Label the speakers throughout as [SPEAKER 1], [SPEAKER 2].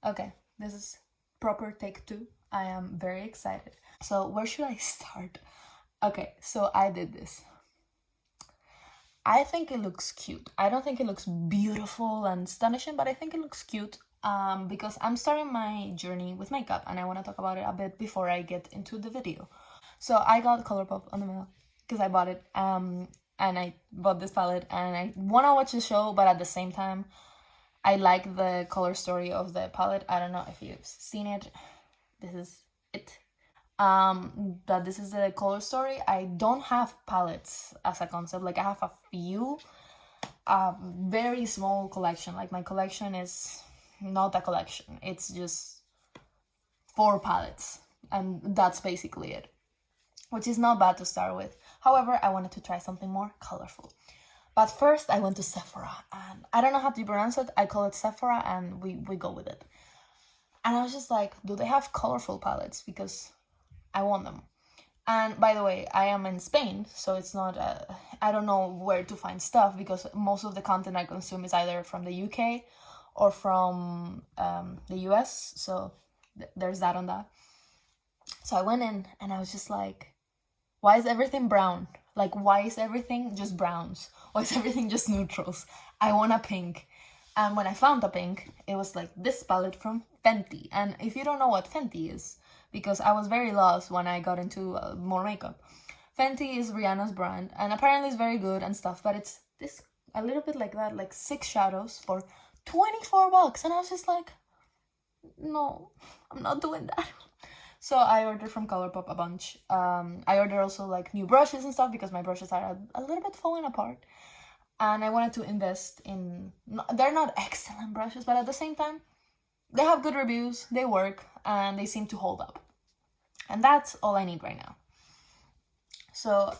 [SPEAKER 1] Okay, this is proper take 2. I am very excited. So where should I start? Okay, so I did this. I think it looks cute. I don't think it looks beautiful and astonishing, but I think it looks cute because I'm starting my journey with makeup and I want to talk about it a bit before I get into the video. So I got Colourpop on the mail because I bought it and I bought this palette and I want to watch the show, but at the same time I like the color story of the palette. I don't know if you've seen it. This is it. That this is the color story. I don't have palettes as a concept. Like I have a few, very small collection. Like my collection is not a collection. It's just 4 palettes, and that's basically it, which is not bad to start with. However, I wanted to try something more colorful. But first, I went to Sephora, and I don't know how to pronounce it. I call it Sephora, and we go with it. And I was just like, do they have colorful palettes? Because I want them. And by the way, I am in Spain, so it's not, I don't know where to find stuff because most of the content I consume is either from the UK or from the US, so there's that on that. So I went in and I was just like, why is everything brown? Like, why is everything just browns? Why is everything just neutrals? I want a pink. And when I found a pink, it was like this palette from Fenty. And if you don't know what Fenty is, because I was very lost when I got into more makeup. Fenty is Rihanna's brand, and apparently it's very good and stuff, but it's this, a little bit like that, like 6 shadows for $24. And I was just like, no, I'm not doing that. So I ordered from Colourpop a bunch. I ordered also like new brushes and stuff because my brushes are a little bit falling apart. And I wanted to invest in, they're not excellent brushes, but at the same time, they have good reviews, they work, and they seem to hold up. And that's all I need right now. So,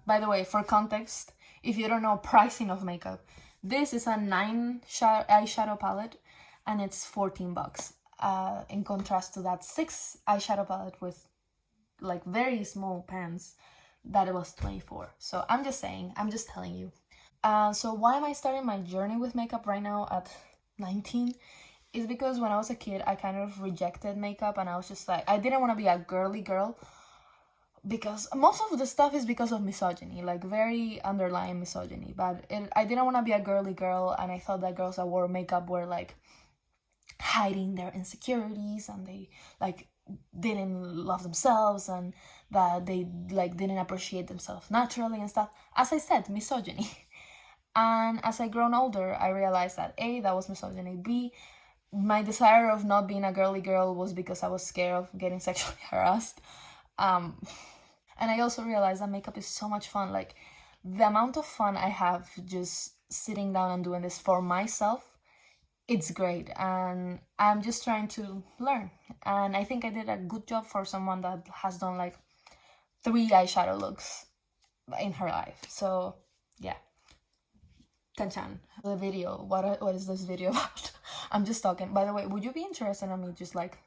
[SPEAKER 1] by the way, for context, if you don't know pricing of makeup, this is a 9 eyeshadow palette, and it's $14. In contrast to that 6 eyeshadow palette with like very small pans, that it was $24. So I'm just saying, I'm just telling you. So why am I starting my journey with makeup right now at 19? Is because when I was a kid, I kind of rejected makeup and I was just like, I didn't want to be a girly girl because most of the stuff is because of misogyny, like very underlying misogyny. But I didn't want to be a girly girl, and I thought that girls that wore makeup were like hiding their insecurities and they like didn't love themselves and that they like didn't appreciate themselves naturally and stuff. As I said, misogyny. And as I grown older, I realized that A, that was misogyny. B, my desire of not being a girly girl was because I was scared of getting sexually harassed. And I also realized that makeup is so much fun. Like, the amount of fun I have just sitting down and doing this for myself, it's great. And I'm just trying to learn. And I think I did a good job for someone that has done like 3 eyeshadow looks in her life. So, yeah. Tanchan. The video. What is this video about? I'm just talking. By the way, would you be interested in me just like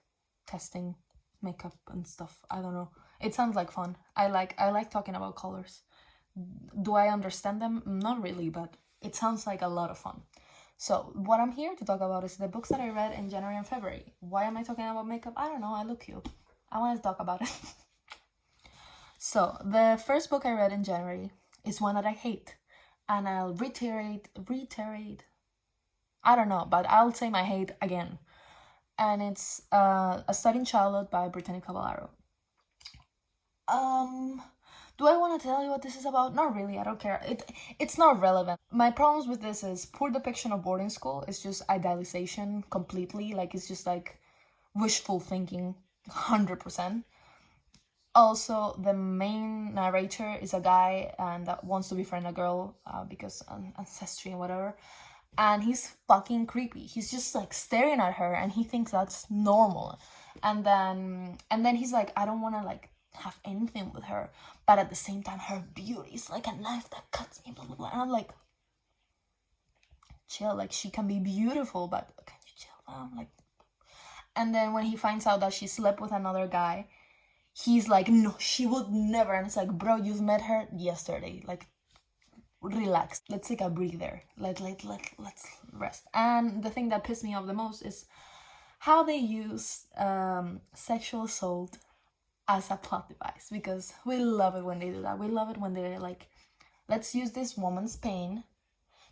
[SPEAKER 1] testing makeup and stuff? I don't know. It sounds like fun. I like talking about colors. Do I understand them? Not really, but it sounds like a lot of fun. So what I'm here to talk about is the books that I read in January and February. Why am I talking about makeup? I don't know. I look cute. I want to talk about it. So the first book I read in January is one that I hate. And I'll reiterate, I don't know, but I'll say my hate again. And it's A Study in Charlotte by Brittany Cavallaro. Do I want to tell you what this is about? Not really, I don't care. It's not relevant. My problems with this is poor depiction of boarding school. It's just idealization completely. Like, it's just like wishful thinking, 100%. Also, the main narrator is a guy and that wants to befriend a girl because ancestry and whatever. And he's fucking creepy. He's just like staring at her and he thinks that's normal. And then he's like, I don't want to like have anything with her. But at the same time, her beauty is like a knife that cuts me, blah, blah, blah. And I'm like, chill. Like, she can be beautiful, but can you chill? Like, and then when he finds out that she slept with another guy, he's like, no, she would never. And it's like, bro, you've met her yesterday. Like, relax. Let's take a breather. Let's rest. And the thing that pissed me off the most is how they use sexual assault as a plot device, because we love it when they do that. We love it when they're like, let's use this woman's pain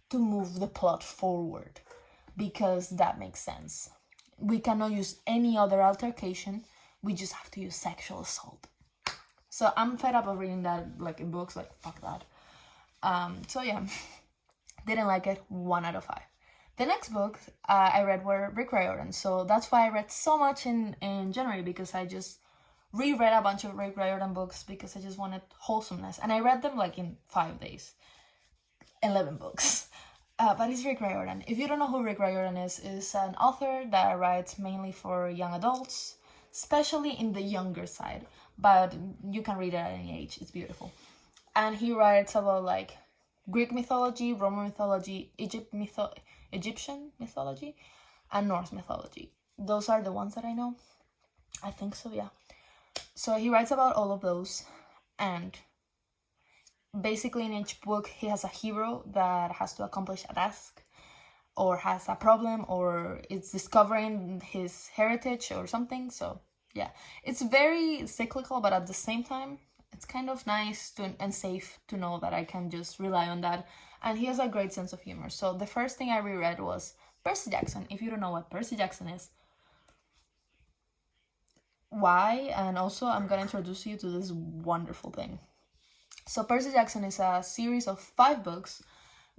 [SPEAKER 1] to move the plot forward, because that makes sense. We cannot use any other altercation. We just have to use sexual assault. So I'm fed up of reading that like in books. Like, fuck that. So yeah, didn't like it. 1 out of 5. The next book I read were Rick Riordan. So that's why I read so much in January, because I just reread a bunch of Rick Riordan books because I just wanted wholesomeness. And I read them like in 5 days. 11 books. But it's Rick Riordan. If you don't know who Rick Riordan is an author that writes mainly for young adults, especially in the younger side. But you can read it at any age. It's beautiful. And he writes about like Greek mythology, Roman mythology, Egyptian mythology, and Norse mythology. Those are the ones that I know. I think so, yeah. So he writes about all of those, and basically in each book he has a hero that has to accomplish a task, or has a problem, or is discovering his heritage or something. So yeah, it's very cyclical, but at the same time it's kind of nice and safe to know that I can just rely on that. And he has a great sense of humor. So the first thing I reread was Percy Jackson. If you don't know what Percy Jackson is, why? And also I'm gonna introduce you to this wonderful thing. So Percy Jackson is a series of 5 books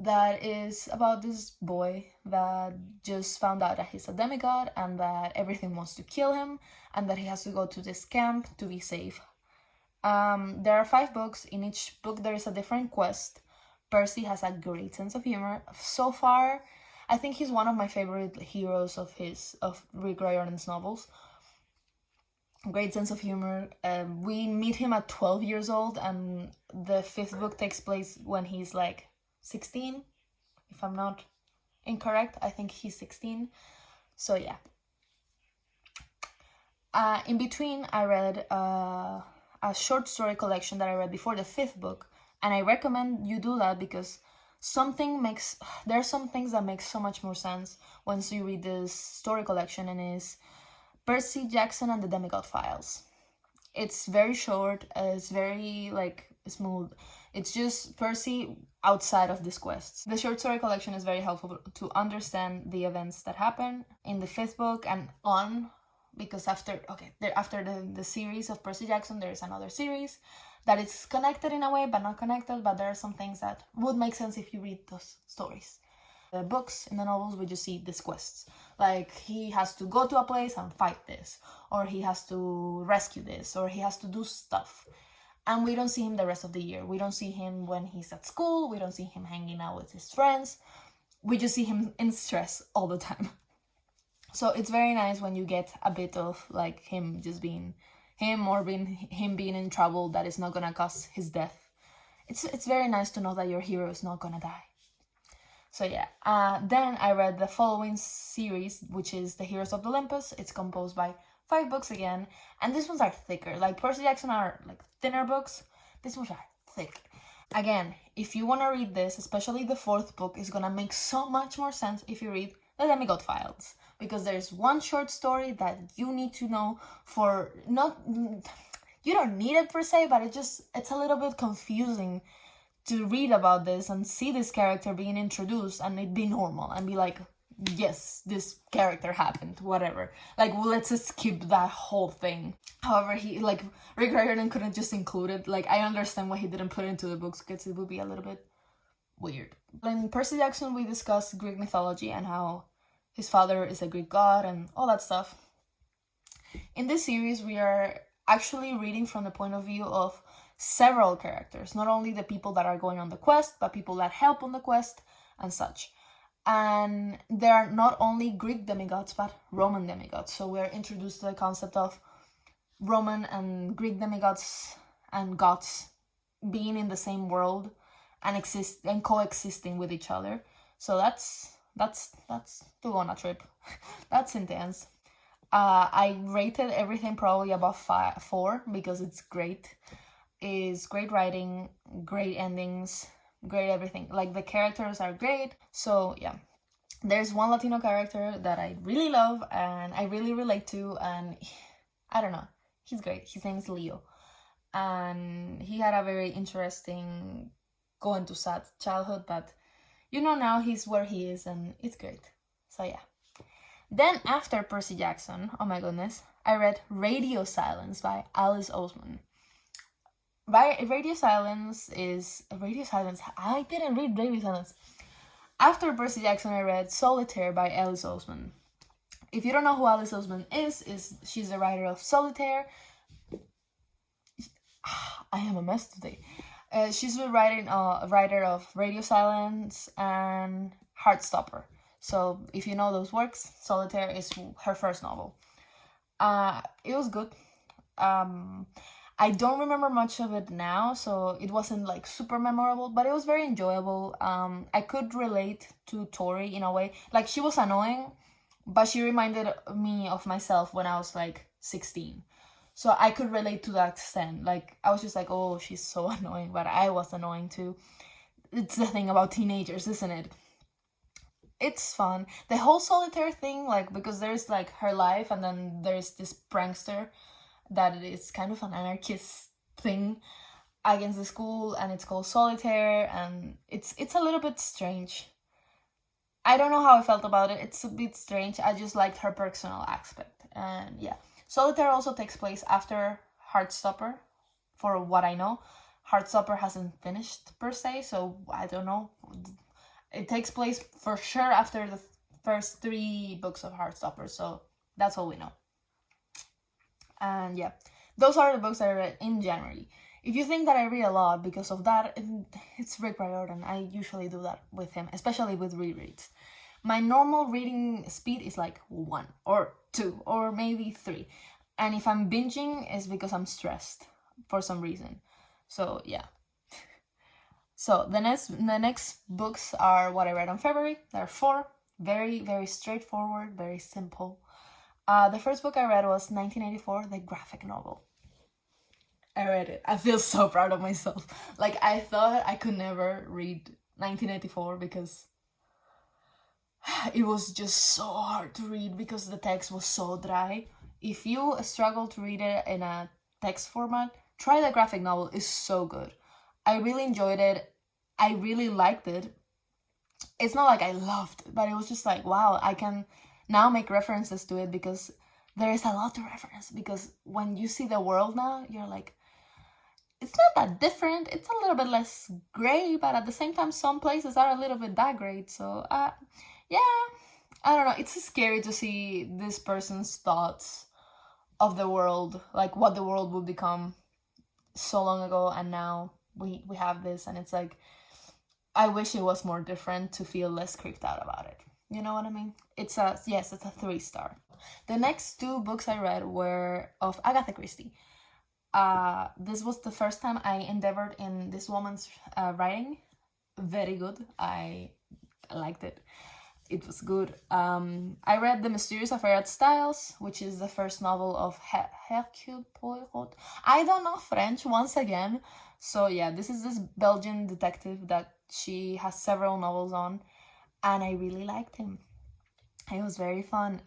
[SPEAKER 1] that is about this boy that just found out that he's a demigod and that everything wants to kill him, and that he has to go to this camp to be safe. There are 5 books. In each book there is a different quest. Percy has a great sense of humor. So far, I think he's one of my favorite heroes of Rick Riordan's novels. Great sense of humor. We meet him at 12 years old, and the 5th book takes place when he's like 16, if I'm not incorrect. I think he's 16. So yeah. In between, I read a short story collection that I read before the 5th book, and I recommend you do that because there are some things that make so much more sense once you read this story collection, and is Percy Jackson and the Demigod Files. It's very short, it's very like smooth. It's just Percy outside of these quests. The short story collection is very helpful to understand the events that happen in the 5th book and on, because after the series of Percy Jackson, there is another series that is connected in a way, but not connected. But there are some things that would make sense if you read those stories. The books, in the novels, we just see these quests. Like, he has to go to a place and fight this, or he has to rescue this, or he has to do stuff. And we don't see him the rest of the year. We don't see him when he's at school. We don't see him hanging out with his friends. We just see him in stress all the time. So it's very nice when you get a bit of like him just being him, or him being in trouble that is not gonna cause his death. It's very nice to know that your hero is not gonna die. So yeah, then I read the following series, which is The Heroes of Olympus. It's composed by 5 books again, and these ones are thicker. Like Percy Jackson are like thinner books. These ones are thick. Again, if you want to read this, especially the 4th book, is gonna make so much more sense if you read The Demigod Files, because there's one short story that you need to know for you don't need it per se, but it's a little bit confusing to read about this and see this character being introduced and it be normal and be like, yes, this character happened, whatever. Like, well, let's just skip that whole thing. However, Rick Riordan couldn't just include it. Like, I understand why he didn't put it into the books, because it would be a little bit weird. In Percy Jackson, we discussed Greek mythology and how his father is a Greek god and all that stuff. In this series, we are actually reading from the point of view of several characters, not only the people that are going on the quest, but people that help on the quest and such. And there are not only Greek demigods, but Roman demigods. So we're introduced to the concept of Roman and Greek demigods and gods being in the same world and coexisting with each other. So that's to go on a trip. That's intense. I rated everything probably above 4 because it's great. Is great writing, great endings, great everything. Like, the characters are great. So yeah, There's one Latino character that I really love and I really relate to, and I don't know, he's great. His name is Leo, and he had a very interesting, going to sad childhood, but now he's where he is, and it's great. So yeah. Then after Percy Jackson, oh my goodness, I read Radio Silence by Alice Oseman. Radio Silence. I didn't read Radio Silence. After Percy Jackson, I read Solitaire by Alice Osman. If you don't know who Alice Osman is she's the writer of Solitaire. I am a mess today. She's the writer of Radio Silence and Heartstopper. So if you know those works, Solitaire is her first novel. It was good. I don't remember much of it now, so it wasn't like super memorable, but it was very enjoyable. I could relate to Tori in a way. Like, she was annoying, but she reminded me of myself when I was like 16. So I could relate to that extent. Like, I was just like, oh, she's so annoying, but I was annoying too. It's the thing about teenagers, isn't it? It's fun. The whole Solitaire thing, like, because there's like her life and then there's this prankster that is kind of an anarchist thing against the school, and it's called Solitaire, and it's a little bit strange. I don't know how I felt about it. It's a bit strange. I just liked her personal aspect, and yeah. Solitaire also takes place after Heartstopper, for what I know. Heartstopper hasn't finished per se, so I don't know. It takes place for sure after the first 3 books of Heartstopper, so that's all we know. And yeah, those are the books I read in January. If you think that I read a lot because of that, it's Rick Riordan. I usually do that with him, especially with rereads. My normal reading speed is like 1 or 2 or maybe 3. And if I'm binging, it's because I'm stressed for some reason. So yeah. So the next books are what I read on February. There are 4. Very, very straightforward, very simple. The first book I read was 1984, the graphic novel. I read it. I feel so proud of myself. Like, I thought I could never read 1984 because it was just so hard to read because the text was so dry. If you struggle to read it in a text format, try the graphic novel. It's so good. I really enjoyed it. I really liked it. It's not like I loved it, but it was just like, wow, I can now make references to it because there is a lot to reference. Because when you see the world now, you're like, it's not that different. It's a little bit less gray, but at the same time, some places are a little bit that great. So, yeah, I don't know. It's scary to see this person's thoughts of the world, like what the world would become so long ago, and now we have this, and it's like, I wish it was more different to feel less creeped out about it. You know what I mean? It's a 3-star. The next 2 books I read were of Agatha Christie. This was the first time I endeavored in this woman's writing. Very good. I liked it. It was good. I read The Mysterious Affair at Styles, which is the first novel of Hercule Poirot. I don't know French once again. So yeah, this is this Belgian detective that she has several novels on, and I really liked him. It was very fun.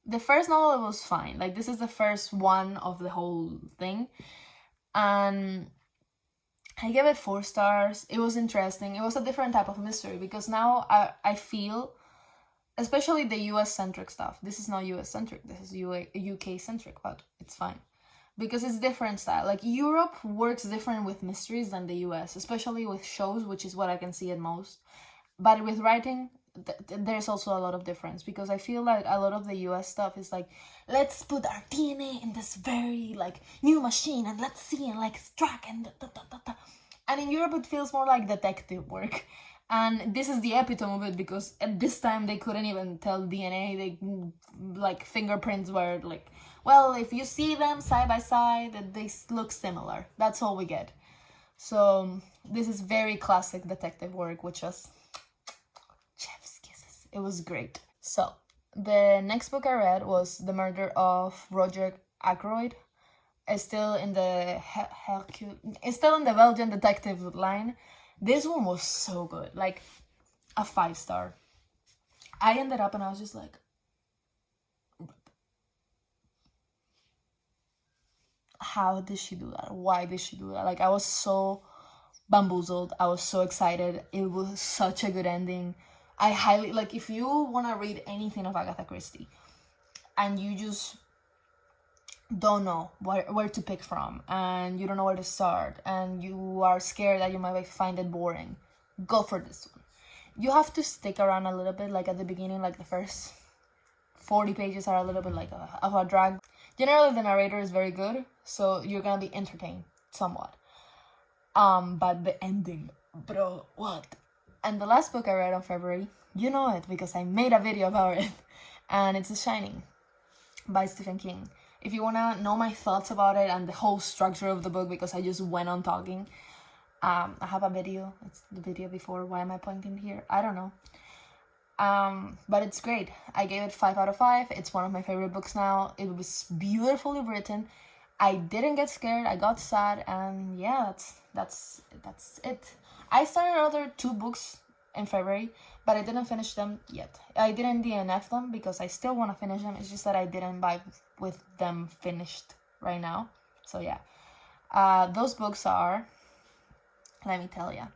[SPEAKER 1] The first novel was fine. Like, this is the first one of the whole thing, and I gave it 4 stars. It was interesting. It was a different type of mystery because now I feel, especially the US-centric stuff. This is not US-centric. This is UK-centric, but it's fine. Because it's different style. Like, Europe works different with mysteries than the US, especially with shows, which is what I can see at most. But with writing, there's also a lot of difference, because I feel like a lot of the US stuff is like, let's put our DNA in this very like new machine and let's see and like track and and in Europe it feels more like detective work, and this is the epitome of it, because at this time they couldn't even tell DNA. They like fingerprints were like, well, if you see them side by side, they look similar. That's all we get. So this is very classic detective work, which was chef's kisses. It was great. So the next book I read was The Murder of Roger Ackroyd. It's still in the it's still in the Belgian detective line. This one was so good, like a 5-star. I ended up and I was just like, how did she do that? Why did she do that? Like, I was so bamboozled. I was so excited. It was such a good ending. I highly, like, if you want to read anything of Agatha Christie and you just don't know where to pick from, and you don't know where to start, and you are scared that you might find it boring, go for this one. You have to stick around a little bit, like at the beginning, like the first 40 pages are a little bit like of a drag. Generally, the narrator is very good, so you're gonna be entertained somewhat. But the ending, bro, what? And the last book I read on February, you know it because I made a video about it, and it's The Shining by Stephen King. If you wanna know my thoughts about it and the whole structure of the book, because I just went on talking, I have a video. It's the video before. Why am I pointing here? I don't know. But it's great. I gave it 5 out of 5. It's one of my favorite books now. It was beautifully written. I didn't get scared. I got sad, and yeah, that's it. I started other 2 books in February, but I didn't finish them yet. I didn't DNF them because I still want to finish them. It's just that I didn't buy with them finished right now. So yeah, those books are, let me tell you,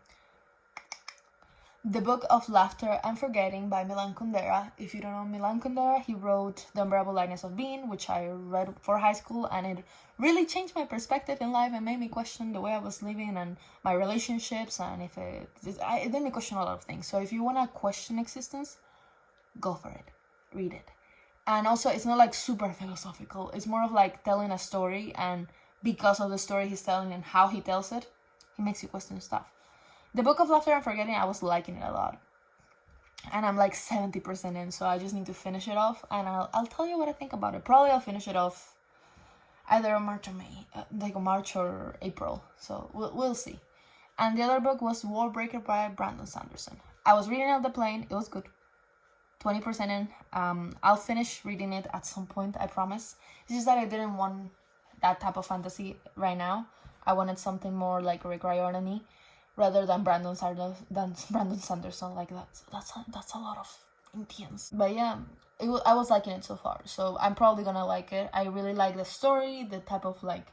[SPEAKER 1] The Book of Laughter and Forgetting by Milan Kundera. If you don't know Milan Kundera, he wrote The Unbearable Lightness of Being, which I read for high school, and it really changed my perspective in life and made me question the way I was living and my relationships, and it made me question a lot of things. So if you want to question existence, go for it. Read it. And also, it's not like super philosophical. It's more of like telling a story, and because of the story he's telling and how he tells it, he makes you question stuff. The Book of Laughter and Forgetting, I was liking it a lot. And I'm like 70% in, so I just need to finish it off, and I'll tell you what I think about it. Probably I'll finish it off either March or May, like March or April, so we'll see. And the other book was Warbreaker by Brandon Sanderson. I was reading it on the plane. It was good. 20% in. I'll finish reading it at some point, I promise. It's just that I didn't want that type of fantasy right now. I wanted something more like Rick Riordan-y, rather than Brandon Sanderson. Like that's a lot of intense. But yeah, I was liking it so far, so I'm probably gonna like it. I really like the story, the type of like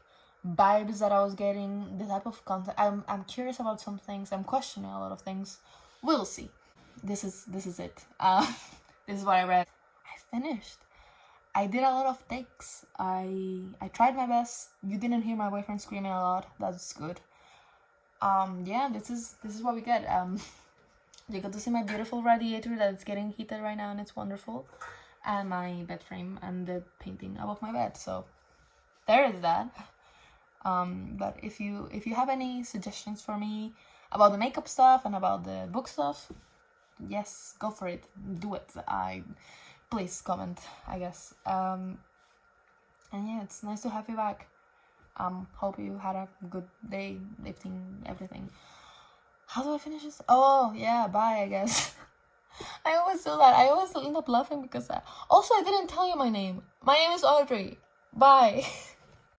[SPEAKER 1] vibes that I was getting, the type of content. I'm curious about some things. I'm questioning a lot of things. We'll see. This is it. This is what I read. I finished. I did a lot of takes. I tried my best. You didn't hear my boyfriend screaming a lot. That's good. Yeah, this is what we get. You got to see my beautiful radiator that's getting heated right now, and it's wonderful, and my bed frame and the painting above my bed. So there is that. But if you have any suggestions for me about the makeup stuff and about the book stuff, yes, go for it. Do it. Please comment, I guess. And yeah, it's nice to have you back. Hope you had a good day, lifting everything. How do I finish this? Oh, yeah, bye, I guess. I always do that. I always end up laughing because also I didn't tell you my name. My name is Audrey. Bye.